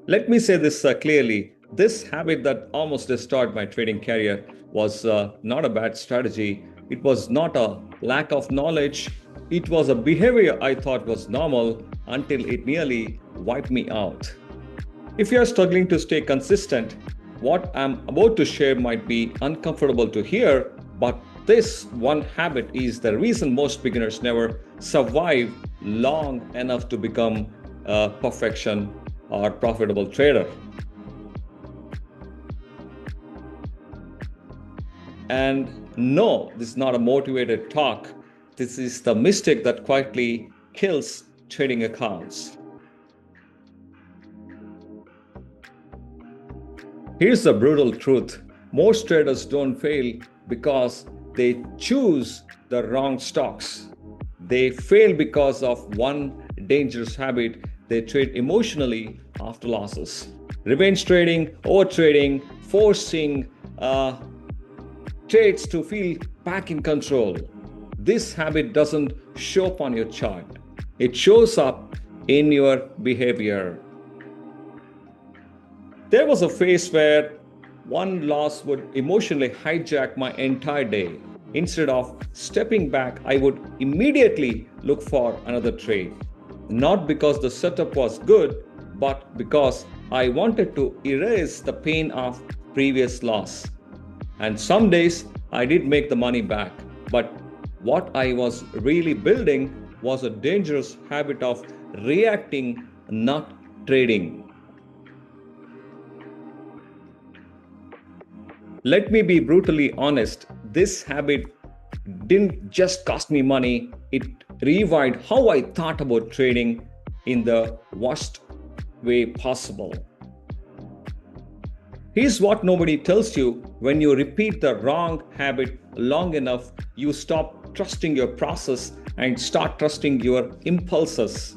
Let me say this clearly. This habit that almost destroyed my trading career was not a bad strategy. It was not a lack of knowledge. It was a behavior I thought was normal until it nearly wiped me out. If you are struggling to stay consistent, what I'm about to share might be uncomfortable to hear, but this one habit is the reason most beginners never survive long enough to become a perfection or profitable trader. And no, this is not a motivated talk. This is the mistake that quietly kills trading accounts. Here's the brutal truth. Most traders don't fail because they choose the wrong stocks. They fail because of one dangerous habit. They trade emotionally after losses. Revenge trading, overtrading, forcing trades to feel back in control. This habit doesn't show up on your chart. It shows up in your behavior. There was a phase where one loss would emotionally hijack my entire day. Instead of stepping back, I would immediately look for another trade. Not because the setup was good, but because I wanted to erase the pain of previous loss. And some days I did make the money back, but what I was really building was a dangerous habit of reacting, not trading. Let me be brutally honest, this habit didn't just cost me money, it rewired how I thought about trading in the worst way possible. Here's what nobody tells you: when you repeat the wrong habit long enough, you stop trusting your process and start trusting your impulses.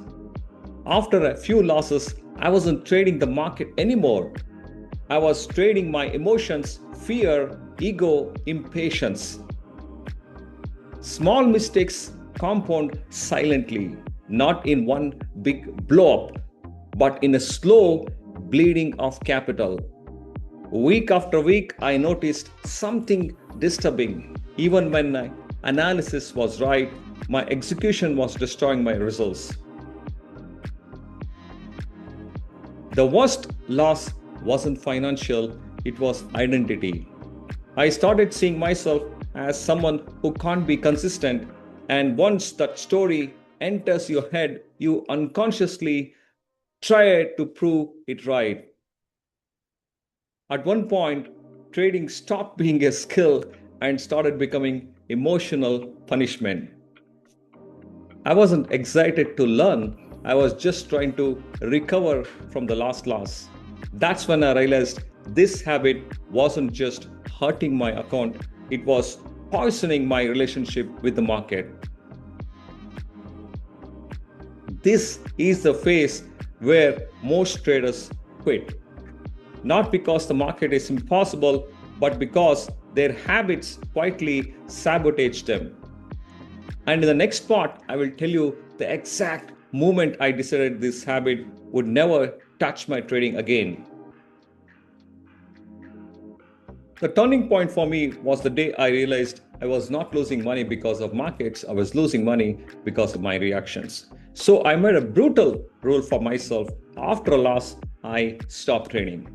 After a few losses, I wasn't trading the market anymore. I was trading my emotions, fear, ego, impatience. Small mistakes compound silently, not in one big blow up, but in a slow bleeding of capital. Week after week, I noticed something disturbing. Even when my analysis was right, my execution was destroying my results. The worst loss wasn't financial, it was identity. I started seeing myself as someone who can't be consistent, and once that story enters your head, you unconsciously try to prove it right. At one point, trading stopped being a skill and started becoming emotional punishment. I wasn't excited to learn, I was just trying to recover from the last loss. That's when I realized this habit wasn't just hurting my account, it was poisoning my relationship with the market. This is the phase where most traders quit. Not because the market is impossible, but because their habits quietly sabotage them. And in the next part, I will tell you the exact moment I decided this habit would never touch my trading again. The turning point for me was the day I realized I was not losing money because of markets, I was losing money because of my reactions. So I made a brutal rule for myself. After a loss, I stopped trading.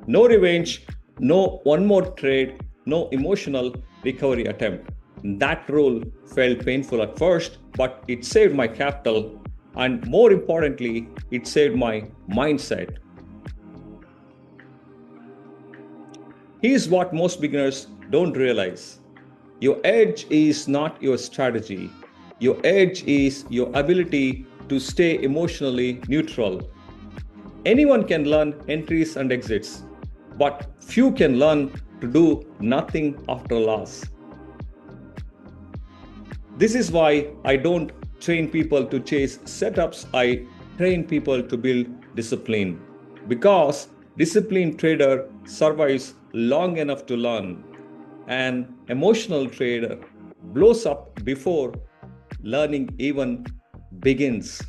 No revenge, no one more trade, no emotional recovery attempt. That rule felt painful at first, but it saved my capital, and more importantly, it saved my mindset. Here's what most beginners don't realize: your edge is not your strategy, your edge is your ability to stay emotionally neutral. Anyone can learn entries and exits, but few can learn to do nothing after a loss. This is why I don't train people to chase setups, I train people to build discipline. Because disciplined trader survives long enough to learn. An emotional trader blows up before learning even begins.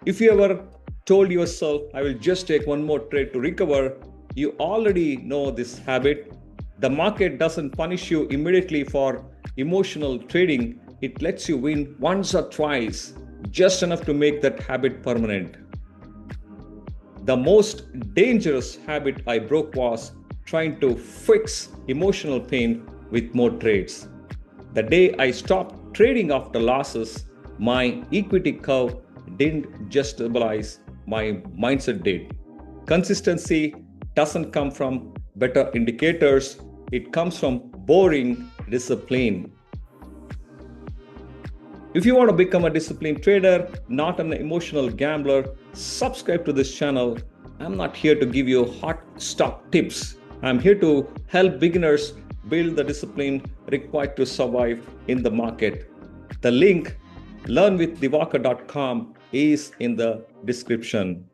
If you ever told yourself, I will just take one more trade to recover, you already know this habit. The market doesn't punish you immediately for emotional trading, it lets you win once or twice, just enough to make that habit permanent. The most dangerous habit I broke was trying to fix emotional pain with more trades. The day I stopped trading after losses, my equity curve didn't just stabilize, my mindset did. Consistency doesn't come from better indicators, it comes from boring discipline. If you want to become a disciplined trader, not an emotional gambler, subscribe to this channel. I'm not here to give you hot stock tips. I'm here to help beginners build the discipline required to survive in the market. The link learnwithdivakar.com is in the description.